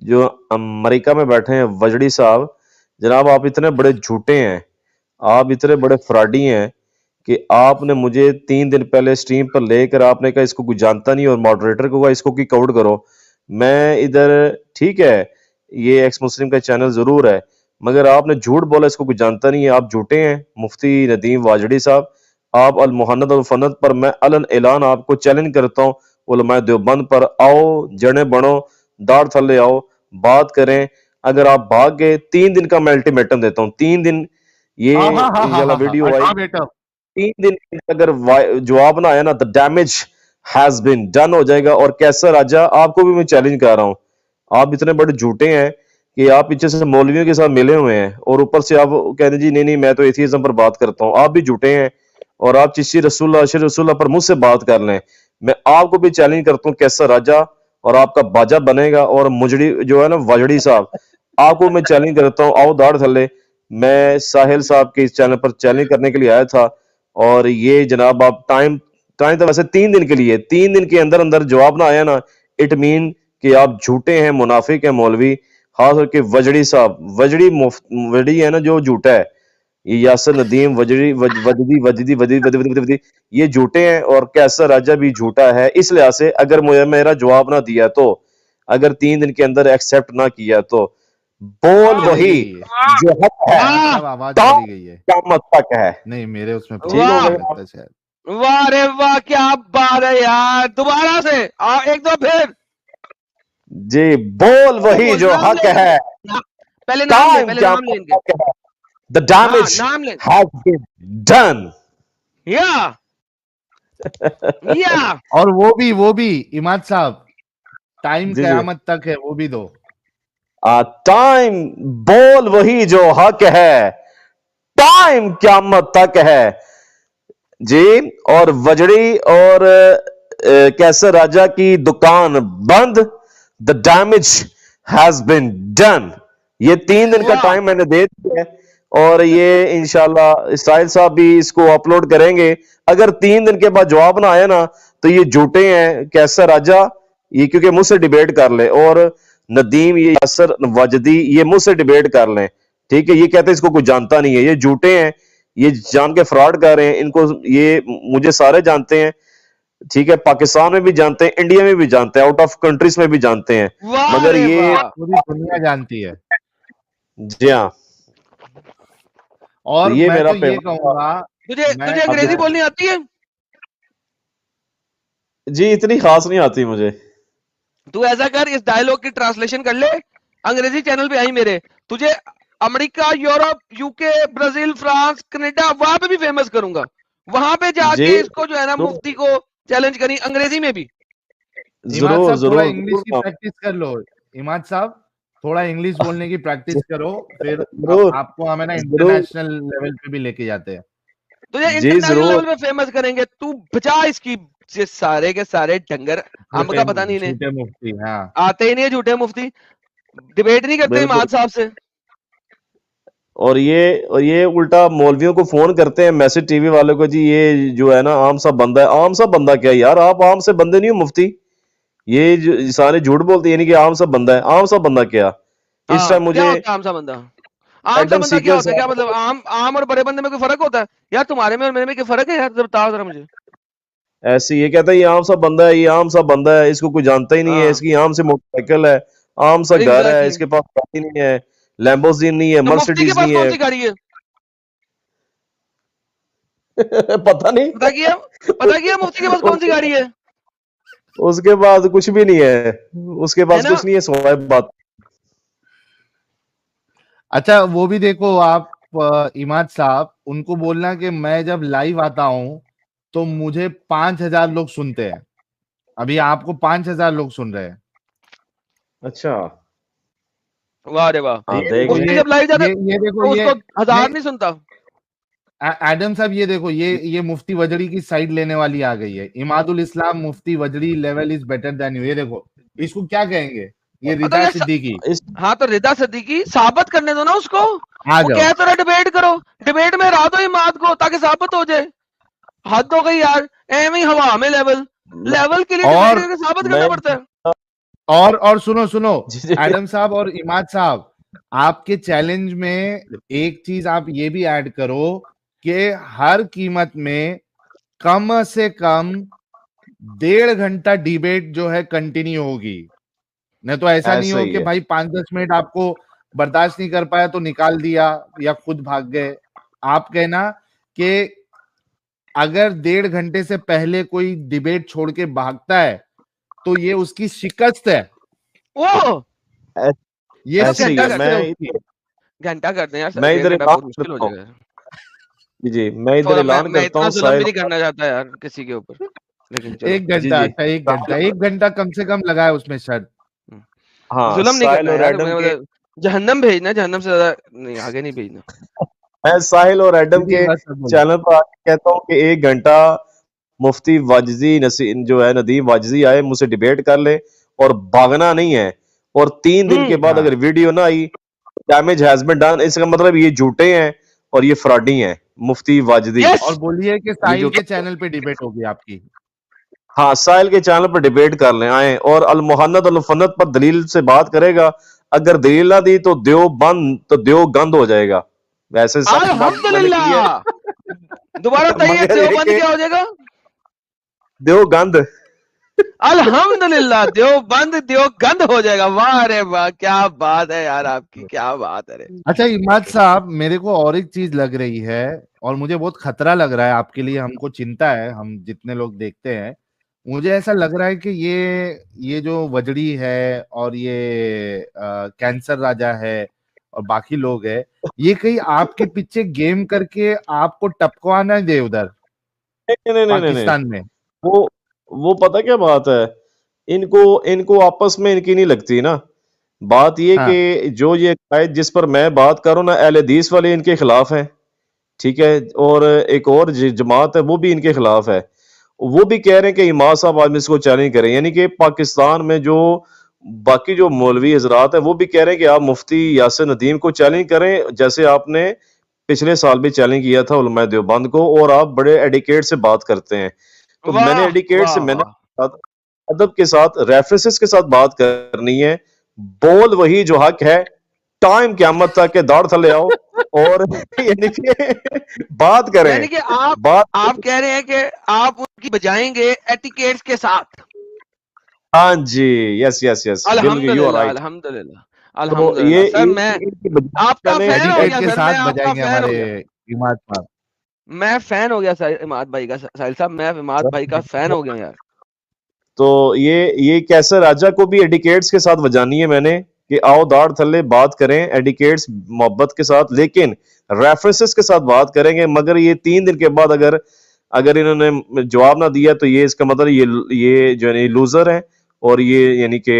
S4: जो अमेरिका में बैठे हैं, वजड़ी साहब, जनाब आप इतने बड़े झूठे हैं, आप इतने बड़े फ्रॉडी हैं कि आपने मुझे 3 दिन पहले स्ट्रीम पर लेकर आपने कहा इसको कोई जानता नहीं, और मॉडरेटर को कहा इसको किक आउट करो। मैं इधर, ठीक है, ये एक्स मुस्लिम का चैनल ज़रूर है, मगर आपने झूठ बोला, इसको कोई जानता नहीं है, आप झूठे हैं। मुफ्ती नदीम वाजड़ी साहब, आप अल मुहन्नद अल फन्नत पर मैं अलन ऐलान आपको चैलेंज करता हूँ, उलमाए देवबंद पर आओ, जने बनो, दाढ़ थल्ले आओ, बात करें। अगर आप भाग गए 3 दिन का मैं अल्टीमेटम देता हूं, 3 दिन ये इंशाल्लाह वीडियो आई,
S1: बेटा
S4: 3 दिन के अंदर अगर जवाब ना आया ना, the damage has been done हो जाएगा। और कैसर राजा आपको भी मैं चैलेंज कर रहा हूं, आप इतने बड़े झूठे हैं कि आप पीछे से मौलवियों के साथ मिले हुए हैं और ऊपर से आप कह रहे जी नहीं नहीं मैं तो एथियज्म पर बात करता हूं। आप भी झूठे हैं और आप चिश्ती रसूलुल्लाह अशर रसूलुल्लाह पर मुझसे बात कर लें। मैं आपको भी चैलेंज करता हूं कैसर राजा, और आपका बाजा बनेगा। और मुजड़ी जो है ना वजड़ी साहब, आपको मैं चैलेंज करता हूं, आओ दाढ़ थल्ले। मैं साहिल साहब के इस चैनल पर चैलेंज करने के लिए आया था, और ये जनाब आप टाइम टाइम तो वैसे 3 दिन के लिए, 3 दिन के अंदर अंदर जवाब ना आया ना, इट मीन कि आप झूठे हैं, मुनाफिक हैं मौलवी। खास करके वजड़ी साहब, वजड़ी है ना जो झूठा है, ये यासर नदीम वजड़ी वजदी ये झूठे हैं, और कैसर राजा भी झूठा है। इस लिहाज से अगर मुझे मेरा जवाब ना दिया तो, अगर 3 दिन के अंदर एक्सेप्ट ना किया तो, बोल वही जो हक है,
S1: सब आवाज चली गई है,
S4: क़यामत तक है।
S1: नहीं मेरे उसमें
S4: ठीक हो
S3: वाह
S4: गया?
S1: लगता है शायद।
S3: वाह रे वाह, क्या बात है यार, दोबारा से एक दो फिर
S4: जी, बोल वही जो
S3: नाम
S4: हक
S3: ले
S4: है,
S3: पहले नाम ले,
S4: टाइम
S3: पहले
S4: क्या
S3: नाम ले इनके।
S4: द डैमेज
S3: नाम ले
S4: हैज बीन डन।
S3: या
S1: और वो भी इमाद साहब, टाइम
S4: जी जी,
S1: कयामत तक है, वो भी दो।
S4: टाइम, बोल वही जो हक है, टाइम क़यामत तक है जी। और वजड़ी और कैसर राजा की दुकान बंद, the damage has been done. ये 3 दिन का
S3: वाह
S4: टाइम मैंने दे दिया है, और ये इंशाल्लाह साहिल साहब भी इसको अपलोड करेंगे। अगर 3 दिन के बाद जवाब ना आया ना, तो ये झूठे हैं कैसर राजा, ये क्योंकि मुझसे डिबेट कर ले, और नदीम ये यासर वजदी ये मुझसे डिबेट कर लें। ठीक है, ये कहते हैं इसको कोई जानता नहीं है, ये झूठे हैं, ये जान के फ्रॉड कर रहे हैं। इनको ये मुझे सारे जानते हैं, ठीक है, पाकिस्तान में भी जानते हैं, इंडिया में भी जानते हैं, आउट ऑफ कंट्रीज में भी जानते हैं,
S3: वाह
S4: मगर
S3: रे
S4: ये
S3: वाह।
S1: पूरी दुनिया जानती है।
S4: जी हाँ। तो
S1: और
S4: ये
S1: मैं
S4: मेरा
S1: तो ये
S4: पैगाम था
S1: कहूंगा,
S3: तुझे
S1: मैं
S3: तुझे अंग्रेजी बोलनी आती है?
S4: जी, इतनी खास नहीं आती मुझे।
S3: तू ऐसा कर, इस डायलॉग की ट्रांसलेशन कर ले, अंग्रेजी चैनल पे आई मेरे, तुझे America, Europe, UK, Brazil, France, Canada, वहां पे भी फेमस करूंगा। वहां पे
S4: जी
S3: जाके इसको जो है ना
S4: तो
S3: मुफ्ती को चैलेंज करी अंग्रेजी में भी।
S1: इमाद
S4: जरूर
S1: साहब थोड़ा
S4: जरूर
S1: इंग्लिश की
S4: जरूर
S1: प्रैक्टिस कर लो। इमाद साहब थोड़ा इंग्लिश बोलने की प्रैक्टिस करो, फिर
S4: जरूर
S1: आपको हमें ना
S4: जरूर
S1: इंटरनेशनल लेवल पे भी लेके जाते हैं।
S3: तुझे
S4: जी
S3: इंटरनेशनल
S4: जरूर।
S3: लेवल पे फेमस करेंगे। तू बचा इसकी, ये सारे के सारे डंगर, अंब का पता नहीं इन्हें,
S1: झूठे मुफ्ती, हाँ।
S3: आते ही नहीं है झूठे मुफ्ती, डिबेट नहीं करते
S4: बिल्कुल।
S3: इमाद साहब से।
S4: और ये उल्टा मौलवियों को फोन करते हैं, मैसेज टीवी वालों को, जी ये जो है ना आम सा बंदा है। आम सा बंदा क्या यार, आप आम से बंदे नहीं हो मुफ्ती, ये जो सारे झूठ बोलते हैं, यानी कि आम सा बंदा है। आम सा बंदा क्या, इस
S3: हाँ,
S4: टाइम
S3: क्या
S4: मुझे
S3: होता है आम सा बंदा? आम सा
S4: एडम
S3: बंदा क्या
S4: सीकर
S3: होता है? क्या मतलब, आम आम और बड़े बंदे में कोई फर्क होता है यार? तुम्हारे में और मेरे में क्या फर्क है यार? जब बताओ जरा मुझे।
S4: ऐसे ये कहता है ये आम सा बंदा है, ये आम सा बंदा है, इसको कोई जानता ही नहीं है,
S3: हाँ
S4: इसकी आम से मोटरसाइकिल है, आम सा घर है,
S3: एग्जैक्टली।
S4: इसके पास गाड़ी नहीं है, लैम्बोर्गिनी नहीं है,
S3: तो मुफ्ती के
S4: मर्सिडीज
S3: पास
S4: नहीं
S3: कौन
S4: है।
S3: सी गाड़ी है?
S4: पता नहीं।
S3: पता किया मुफ्ती के पास कौन सी गाड़ी है?
S4: उसके बाद कुछ भी नहीं है, उसके
S3: है
S4: पास
S3: ना?
S4: कुछ नहीं है, सिवाय बात।
S1: अच्छा वो भी देखो आप, इमाद साहब, उनको बोलना कि मैं जब लाइव आता हूं तो मुझे 5000 लोग सुनते हैं। अभी आपको 5000 लोग सुन रहे हैं।
S4: अच्छा,
S3: वाह रे वाह।
S4: हाँ
S1: ये
S4: देख
S1: देखो,
S4: ले।
S3: मुफ्ती जब लाइव जाता
S1: ये देखो,
S3: तो
S1: ये
S3: उसको 1000
S1: नहीं,
S3: नहीं सुनता।
S1: एडम साहब ये देखो, ये मुफ्ती वजड़ी की साइड लेने वाली आ गई है। इमादुल इस्लाम मुफ्ती वजड़ी level is better than you. ये देखो, इसको क्या कहेंगे? ये
S3: तो
S1: रिदा
S3: ये
S1: सिद्दीकी
S4: इस
S3: हाँ, तो रिदा सिद्दीकी साबित करने दो ना उसको।
S1: आ
S3: वो
S1: जाओ।
S3: कह तो रहा डिबेट करो, डिबेट में हरा दो इमाद को ताकि साबित हो जाए। हद हो गई यार, एम ही हवा में लेवल,
S4: मैं
S3: लेवल के लिए डिबेट
S1: और
S3: करके साबित करना
S4: मैं
S3: पड़ता है।
S1: और सुनो सुनो,
S4: जी जी
S1: एडम साहब और इमाद साहब, आपके चैलेंज में एक चीज आप ये भी ऐड करो कि हर कीमत में कम से कम 1.5 घंटा डिबेट जो है कंटिन्यू होगी। नहीं तो ऐसा नहीं
S4: ऐसा
S1: हो
S4: ही
S1: कि
S4: है।
S1: भाई 5-10 मिनट आपको बर्दाश्त नहीं कर पाया तो निकाल दिया या खुद भाग गए। आप कहना कि अगर 1.5 घंटे से पहले कोई डिबेट छोड़ के भागता है तो ये उसकी शिकस्त है।
S3: ओ
S1: ये
S4: ऐसे ही
S3: घंटा
S4: है।
S3: कर
S1: सेटअप
S3: दें,
S1: है उसकी।
S3: घंटा कर दें यार,
S4: मैं
S3: 1.5
S4: इधर
S3: घंटा
S4: ऐलान
S3: बहुत मुश्किल हो
S4: करता हूँ,
S3: जाएगा।
S4: जी मैं इधर
S3: थोड़ा
S4: ऐलान
S3: मैं
S4: करता
S3: इतना
S4: हूँ
S3: जुल्म भी
S4: साहिल।
S3: नहीं करना चाहता यार किसी के ऊपर, लेकिन चलो।
S1: 1
S4: जी
S1: घंटा,
S4: जी
S1: अच्छा 1 घंटा, 1 घंटा कम से कम लगा है उसमें शर्त।
S4: हाँ,
S3: जुल्म नहीं
S4: साहिल
S3: करना
S4: और
S3: यार,
S4: एडम
S3: मैं
S4: के,
S3: मतलब जहन्नम भेजना, जहन्नम से ज्यादा नहीं, आगे नहीं भेजना।
S4: मैं साहिल और एडम
S1: जी,
S4: के
S1: बस अब बोलो।
S4: चैनल पर आके कहता हूँ कि 1 घंटा मुफ्ती वाजिदी जो है नदीम वाजिदी आए, मुझसे डिबेट कर ले और भागना नहीं है। और 3 दिन के बाद
S1: हाँ,
S4: अगर वीडियो ना आई, डैमेज हैज बीन डन, इसका मतलब ये झूठे हैं और ये फ्रॉडी हैं। मुफ्ती वाजिदी
S3: यस,
S1: और बोलिए कि
S4: ये जो,
S1: साहिल के चैनल पे डिबेट होगी आपकी।
S4: हाँ साहिल के चैनल पर डिबेट कर लें आए, और अल मुहन्नद अल फन्नत पर दलील से बात करेगा। अगर दलील ना दी तो देवगंद हो जाएगा। वैसे सख्त बात मैंने की है,
S3: अल्हम्दुलिल्लाह। दोबारा बताइए,
S4: मगर ये
S3: देवबंद
S4: कि
S3: क्या हो जाएगा?
S4: देवगंद।
S3: अल्हम्दुलिल्लाह, देवबंद देवगंद हो जाएगा। वाह रे वाह, क्या बात है यार आपकी, क्या बात है रे।
S1: अच्छा इमाद साहब, मेरे को और एक चीज लग रही है और मुझे बहुत खतरा लग रहा है आपके लिए, हमको चिंता है, हम जितने लोग देखते हैं। मुझे ऐसा लग रहा है कि ये जो वजड़ी है और ये कैंसर राजा है और बाकी लोग है, ये कहीं आपके पीछे गेम करके आपको टपकवा ना दे उधर
S4: नहीं नहीं नहीं नहीं नहीं,
S1: पाकिस्तान में।
S4: वो वो पता क्या बात है, इनको इनको आपस में इनकी नहीं लगती ना। बात ये
S1: हाँ,
S4: कि जो ये कायद जिस पर मैं बात करूं ना, अहले हदीस वाले इनके खिलाफ हैं, ठीक है, और एक और जमात है वो भी इनके खिलाफ है। वो भी कह रहे हैं कि इमाम साहब आज इसको चैलेंज करें, यानी कि पाकिस्तान में जो बाकी जो मौलवी हजरात है वो भी कह रहे हैं कि आप मुफ्ती यासिर नदीम को चैलेंज करें, जैसे आपने पिछले साल भी चैलेंज किया था उलमा देवबंद को, और आप बड़े एडिकेट से बात करते हैं। तो मैंने
S3: वाह
S4: एडिकेट से,
S3: वाह
S4: मैंने
S3: वाह।
S4: अदब के साथ रेफरेंसेस के साथ बात करनी है। बोल वही जो हक है, टाइम क़यामत तक के दाढ़ थले आओ और यानी कि बात करें,
S3: यानी कि आप
S4: बात।
S3: आप कह रहे हैं कि आप उनकी बजाएंगे एटिकेट्स के साथ।
S4: हाँ जी, यस यस यस, बिल्कुल, यू आर
S3: अल्हम्दुलिल्लाह,
S4: राइट।
S3: अल्हम्दुलिल्लाह,
S4: तो ये
S3: अल्हम्दुलिल्लाह। सर मैं
S4: इनकी बजाय
S3: आपका
S4: मैंने
S3: फैन हो
S1: एडिकेट
S3: गया,
S1: के
S3: सर मैं
S1: साथ
S3: आपका
S1: बजाएंगे
S3: फैन हो
S1: हमारे
S3: गया,
S1: इमाद साहब।
S3: मैं फैन हो गया इमाद भाई का, साहिल साहब मैं इमाद भाई का फैन हो गया यार।
S4: तो ये कैसर राजा को भी एडिकेट्स के साथ बजानी है मैंने, कि आओ दाढ़ थल्ले बात करें एडिकेट्स मोहब्बत के साथ, लेकिन रेफरेंसेस के साथ बात करेंगे। मगर ये 3 दिन के बाद अगर अगर इन्होंने जवाब ना दिया तो ये इसका मतलब ये जो है लूजर है, और ये यानी कि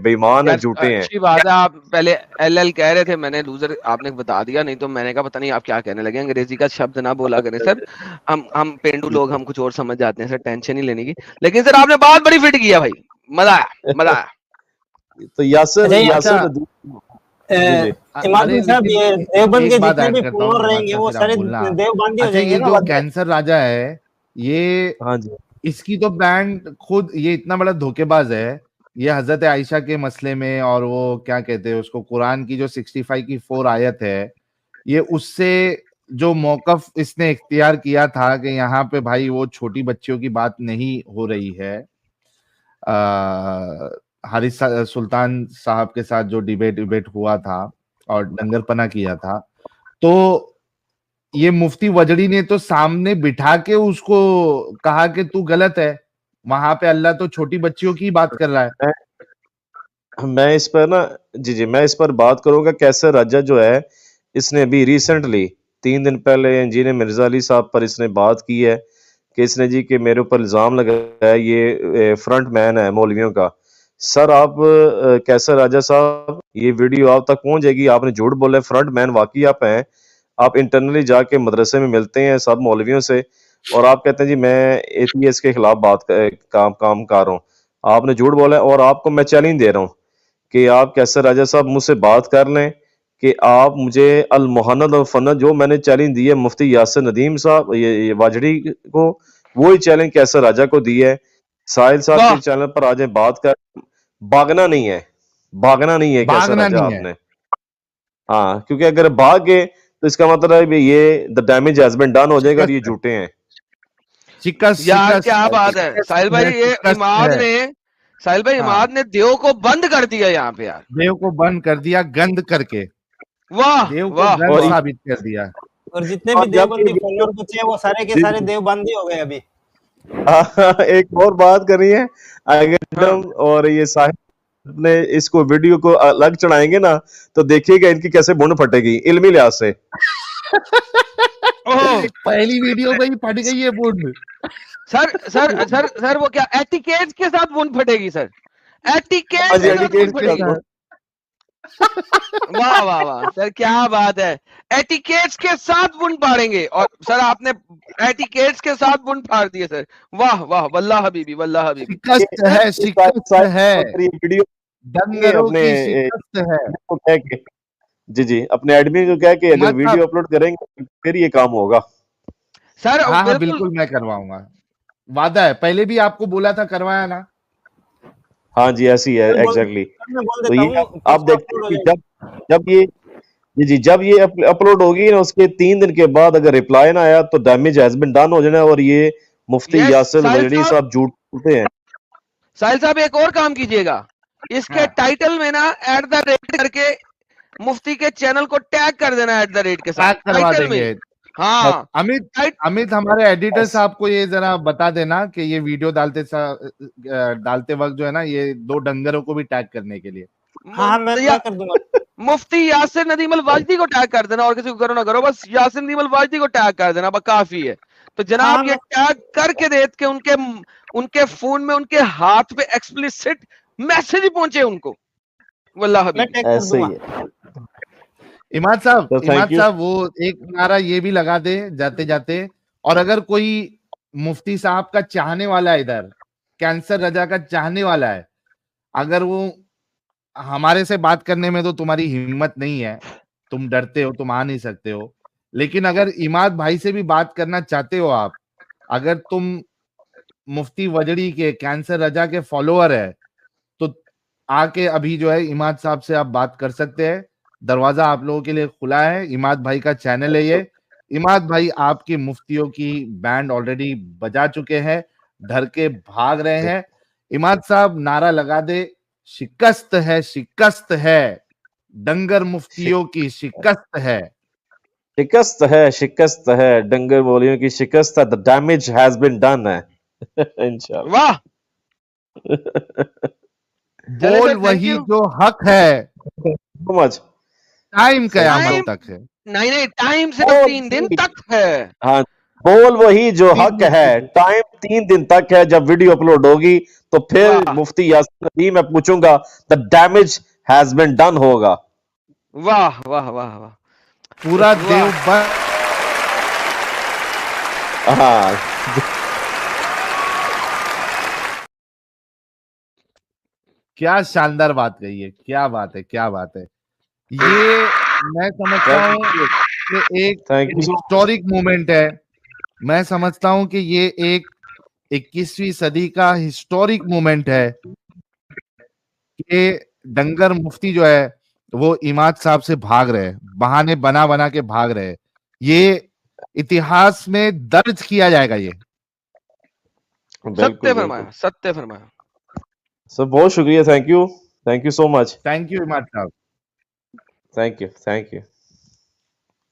S4: बेईमान है,
S3: यार
S4: झूठे हैं।
S3: अच्छी बात है, आप पहले एल कह रहे थे, मैंने लूजर आपने बता दिया, नहीं तो मैंने कहा पता नहीं आप क्या कहने लगे। अंग्रेजी का शब्द ना बोला करें सर, हम पेंडू लोग हम कुछ और समझ जाते हैं सर, टेंशन नहीं लेने की। लेकिन सर आपने बात बड़ी फिट किया भाई, मजा आया, मजा आया।
S4: तो यासिर
S5: अच्छा
S1: अच्छा,
S4: यासिर जी जी
S5: इमाद
S1: अरे
S5: साहब,
S1: लेकिन
S5: ये देवबंद
S1: एक
S5: के
S1: बात
S5: जितने
S1: ऐड
S5: भी
S1: करता हूँ
S5: फॉलोअर
S1: इमाद
S5: रहेंगे
S1: साहब,
S5: वो
S1: फिर आप
S5: सारे
S1: बोलना।
S5: देवबंदी हो
S1: अच्छा
S5: जाएंगे
S1: ये
S5: ना
S1: जो
S5: बाद में।
S1: कैंसर राजा है, ये
S4: हाँ जी
S1: इसकी तो बैंड खुद, ये इतना बड़ा धोखेबाज है। ये हजरत आयशा के मसले में, और वो क्या कहते हैं उसको, कुरान की जो 65 की 4 आयत है, ये उससे जो मौकफ इसने इख्तियार किया था कि यहाँ पे भाई वो छोटी बच्चियों की बात नहीं हो रही है। हारिस सुल्तान साहब के साथ जो डिबेट हुआ था और दंगरपना किया था, तो ये मुफ्ती वजड़ी ने तो सामने बिठा के उसको कहा कि तू गलत है, वहां पे अल्लाह तो छोटी बच्चियों की बात कर रहा है।
S4: मैं इस पर ना, जी जी मैं इस पर बात करूंगा। कैसर राजा जो है, इसने अभी रिसेंटली 3 दिन पहले इंजीनियर मिर्जा अली साहब पर इसने बात की है कि इसने जी कि मेरे ऊपर इल्जाम लगाया है, ये फ्रंट मैन है मौलवियों का। सर आप कैसर राजा साहब, ये वीडियो आप तक पहुंच जाएगी। आपने झूठ बोला है, फ्रंट मैन वाकई आप हैं। आप इंटरनली जाके मदरसे में मिलते हैं सब मौलवियों से, और आप कहते हैं जी मैं एथीएस के खिलाफ काम कर रहा हूँ। आपने झूठ बोला है, और आपको मैं चैलेंज दे रहा हूँ कि आप कैसर राजा साहब मुझसे बात कर लें कि आप मुझे अल मुहन्नद और फन्नद, जो मैंने चैलेंज दी है मुफ्ती यासिर नदीम साहब ये वाजड़ी को, वो ही चैलेंज कैसर राजा को दी है। साहिल साहब
S3: वाह,
S4: के चैनल पर आ जाए, बात कर। भागना नहीं है, भागना नहीं है कैसर
S1: भागना
S4: राजा
S1: नहीं है।
S4: आपने। हाँ, क्योंकि अगर भाग गए तो इसका मतलब है भी ये the damage has been done हो जाएगा, और ये
S1: शिकस्त है,
S4: झूठे हैं।
S1: शिकस्त
S3: यार
S1: शिकस्त
S3: क्या बात है
S1: शिकस्त
S3: साहिल भाई,
S1: है,
S3: ये
S1: शिकस्त
S3: इमाद
S1: है।
S3: ने, साहिल भाई
S1: हाँ,
S3: इमाद ने देव को बंद कर दिया यहाँ पे यार।
S1: देव को बंद कर दिया गंद करके,
S3: वाह
S1: देव को
S3: वाह
S1: गंद
S4: और
S3: वाह।
S1: साबित कर दिया।
S5: और जितने भी
S4: और जब ये
S5: देवबंदी
S4: वीडियो,
S5: फॉलोअर बचे हैं वो सारे के
S4: जी
S5: सारे
S4: जी
S5: देवबंदी हो गए अभी।
S4: एक और बात करी है, अगर
S3: हाँ
S4: एडम और ये साहिल अपने इसको वीडियो को अलग चढ़ाएंगे ना तो देखिएगा इनकी कैसे बुन फटेगी इल्मी लिहाज से।
S3: ओह
S1: पहली वीडियो में ही फट गई है बुन।
S3: सर वो क्या एटिकेट्स के साथ बुन फटेगी सर?
S4: हाँ
S3: एटिकेट्स
S4: जी,
S3: के साथ बुन
S4: एटिकेट्स के
S3: फटेगी?
S4: साथ।
S3: वाह वाह वाह सर, क्या बात है। एटिकेट्स के साथ बुन फाड़ेंगे, और सर आपने एटिकेट्स के साथ बुन फाड़ दिए सर। वाह वाह, वल्लाह हबीबी, वल्लाह हबीबी।
S1: शिकस्त है, शिकस्त है,
S4: वीडियो
S1: दंगरों
S4: अपने
S1: की शिकस्त है।
S4: को कह के जी अपने एडमिन को कह के अगर
S1: इमाद
S4: वीडियो
S1: साहब,
S4: अपलोड करेंगे फिर ये काम होगा।
S3: सर
S1: हाँ हाँ
S3: बिल्कुल
S1: बिल्कुल मैं करवाऊंगा, वादा है। पहले भी आपको बोला था, करवाया ना।
S4: हाँ जी ऐसी है एग्जैक्टली।
S5: मैं बोल
S4: तो
S5: देता
S4: ये
S5: हूँ,
S4: आप
S5: इसको
S4: देखते
S5: upload
S4: हैं
S5: हो
S4: कि जब ये अपलोड होगी ना उसके 3 दिन के बाद अगर रिप्लाई ना आया तो डैमेज हैज बीन डन हो जाना है। और ये मुफ्ती
S3: यस
S4: यासिर
S3: साहिल
S4: वजड़ी
S3: साहब,
S4: साहब झूठ बोलते हैं।
S3: साहिल साहब एक और काम कीजिएगा, इसके
S1: हाँ।
S3: टाइटल में ना @ करके मुफ्ती के चैनल को टैग कर देना @ के साथ
S1: टैग करवा
S3: टाइटल में।
S1: देंगे।
S3: हाँ
S1: अमित
S3: टाइट
S1: अमित हमारे एडिटर साहब को ये जरा बता देना कि ये वीडियो डालते वक्त जो है ना, ये 2 डंगरों को भी टैग करने के लिए।
S5: हाँ मैं कर दूंगा।
S3: मुफ्ती यासिर नदीम अल वाजदी को टैग कर देना, और किसी को करो ना करो, बस यासिर नदीम अल वाजदी को टैग कर देना, बस काफी है। तो जनाब
S5: हाँ,
S3: ये टैग करके देख के उनके फोन में, उनके हाथ पे एक्सप्लिसिट मैसेज पहुंचे उनको, वल्लाह
S5: मैं
S3: हबीबी।
S5: टैग कर
S4: ऐसे ही
S5: दूंगा।
S4: है।
S1: इमाद साहब,
S4: तो थैंक यू।
S1: वो एक नारा ये भी लगा दे जाते जाते, और अगर कोई मुफ्ती साहब का चाहने वाला है, इधर कैंसर रजा का चाहने वाला है, अगर वो हमारे से बात करने में तो तुम्हारी हिम्मत नहीं है, तुम डरते हो, तुम आ नहीं सकते हो, लेकिन अगर इमाद भाई से भी बात करना चाहते हो आप, अगर तुम मुफ्ती वजड़ी के कैंसर रजा के फॉलोअर है, तो आके अभी जो है इमाद साहब से आप बात कर सकते हैं। दरवाजा आप लोगों के लिए खुला है। इमाद भाई का चैनल है ये। इमाद भाई आपकी मुफ्तियों की बैंड ऑलरेडी बजा चुके हैं, डर के भाग रहे हैं। इमाद साहब नारा लगा दे, शिकस्त है, डंगर मुफ्तियों की शिकस्त है।
S4: शिकस्त है डंगर बोलियों की शिकस्त है। The damage has been done है। इंशाल्लाह।
S3: वाह, चले
S1: बोल
S3: सर, थैंक
S1: वही
S3: यू।
S1: जो हक है,
S4: So much।
S1: टाइम कयामत
S3: टाइम
S1: तक है।
S3: नहीं, टाइम सिर्फ 3 दिन तक है।
S4: हाँ, बोल वही जो हक
S1: 3 दिन
S4: है। टाइम 3 दिन तक है। जब वीडियो अपलोड होगी तो फिर
S3: वाह
S4: मुफ्ती यासिर नदीम मैं पूछूंगा the damage has been done होगा।
S3: वाह वाह वाह वाह
S1: पूरा
S3: वाह।
S1: देवबंद
S4: हाँ
S1: क्या शानदार बात कही है, क्या बात है, क्या बात है। ये मैं समझता हूँ कि एक
S4: थैंक यू।
S1: हिस्टोरिक मोमेंट है। मैं समझता हूँ कि ये एक 21वीं सदी का हिस्टोरिक मोमेंट है कि डंगर मुफ्ती जो है वो इमाद साहब से भाग रहे हैं, बहाने बना बना के भाग रहे हैं। ये इतिहास में दर्ज किया जाएगा। ये
S3: सत्य फरमाया, सत्य फरमाया।
S4: सर बहुत शुक्रिया। Thank you so much.
S1: Thank you Imad साहब,
S4: thank you.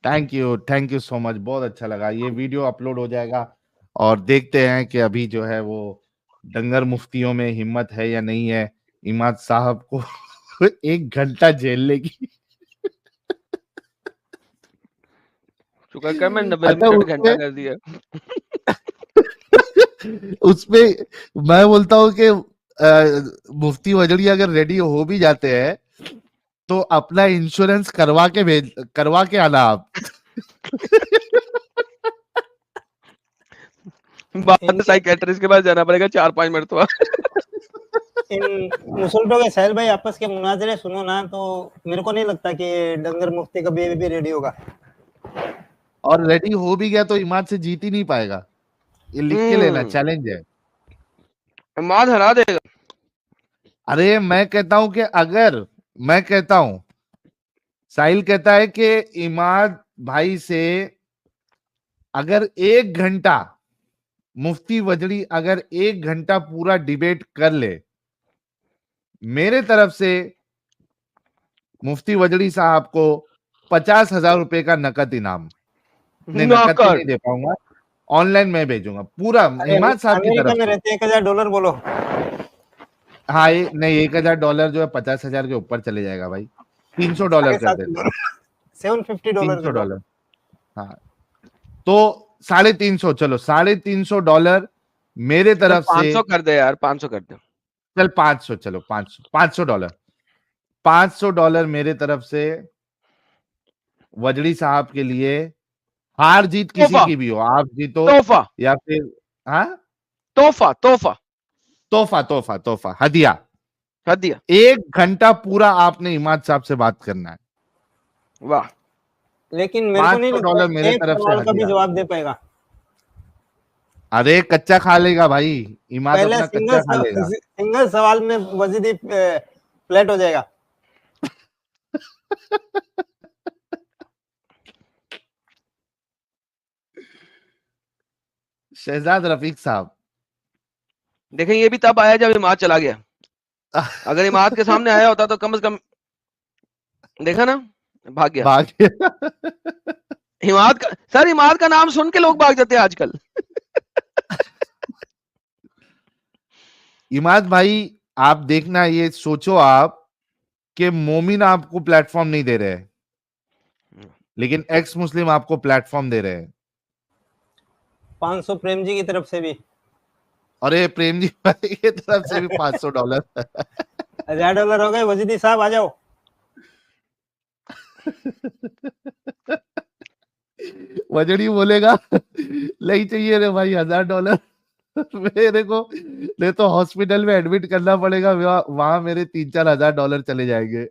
S1: Thank you so much. बहुत अच्छा लगा। ये वीडियो अपलोड हो जाएगा और देखते हैं कि अभी जो है वो डंगर मुफ्तियों में हिम्मत है या नहीं है इमाद साहब को 1 घंटा झेलने की।
S3: शुक्र कर मैं 90
S1: अच्छा,
S3: मिनट घंटा कर दिया।
S1: उसपे मैं बोलता हूँ कि मुफ्ती वजड़ी अगर रेडी हो भी जाते हैं तो अपना इंश्योरेंस करवा के आना आप।
S3: बाद में साइकियाट्रिस्ट के पास जाना पड़ेगा 4-5 मरतबा।
S5: इन मुसल्टों के साहिल भाई आपस के मुनाजरे सुनो ना, तो मेरे को नहीं लगता कि डंगर मुफ्ती का बेबी भी रेडी होगा।
S1: और रेडी हो भी गया तो इमाद से जीत ही नहीं पाएगा। ये लिख के लेना, चैलेंज है।
S3: इमाद हरा देगा।
S1: अरे मैं कहता हूं साहिल कहता है कि इमाद भाई से अगर 1 घंटा मुफ्ती वजड़ी अगर 1 घंटा पूरा डिबेट कर ले, मेरे तरफ से मुफ्ती साहब को 50,000 रुपए का नकद इनाम। नकद तो नहीं दे पाऊंगा, ऑनलाइन में भेजूंगा पूरा इमाद साहब की तरफ
S5: अमेरिका में रहते $1,000 बोलो।
S1: हाँ ये नहीं, $1000 जो है $50,000 के ऊपर चले जाएगा भाई। $300 कर देते,
S5: $750
S1: $300। हाँ तो 350, चलो $350 मेरे तरफ से।
S3: 500 कर दे यार, 500 कर दे।
S1: चल 500, चलो $500, $500 मेरे तरफ से वजड़ी साहब के लिए। हार जीत किसी
S3: तोहफा।
S1: की भी हो, आप जीतो
S3: तोहफा
S1: या फिर हाँ
S3: तोहफा तोहफा
S1: तोहफा तोहफा तोहफा हदिया।
S3: कर दिया।
S1: 1 घंटा पूरा आपने इमाद साहब से बात करना है।
S3: वाह,
S5: लेकिन मेरे को नहीं
S1: $500
S5: लगता
S1: मेरे
S5: एक
S1: तरफ से
S5: सवाल का भी
S1: हदिया।
S5: जवाब दे पाएगा।
S1: अरे कच्चा खा लेगा भाई, इमाद
S5: पहले
S1: अपना कच्चा खा लेगा।
S5: सिंगल सवाल में वजीदी फ्लैट हो जाएगा।
S1: शहजाद रफीक साहब,
S3: देखें ये भी तब आया जब इमाद चला गया। अगर इमाद के सामने आया होता तो कम से कम, देखा ना, भाग गया।
S1: भाग गया।
S3: इमाद का, सर इमाद का नाम सुन के लोग भाग जाते हैं आजकल।
S1: इमाद भाई आप देखना, ये सोचो आप कि मोमिन आपको प्लेटफॉर्म नहीं दे रहे हैं, लेकिन एक्स मुस्लिम आपको प्लेटफॉर्म दे रहे हैं।
S5: 500 प्रेम जी की तरफ से भी,
S1: अरे प्रेम जी भाई की तरफ से भी $500।
S5: $1000 हो गए। वजीदी साहब आ जाओ।
S1: वजड़ी बोलेगा नहीं चाहिए रे भाई $1000, मेरे को नहीं तो हॉस्पिटल में एडमिट करना पड़ेगा, वहां मेरे $3-4 हजार चले जाएंगे।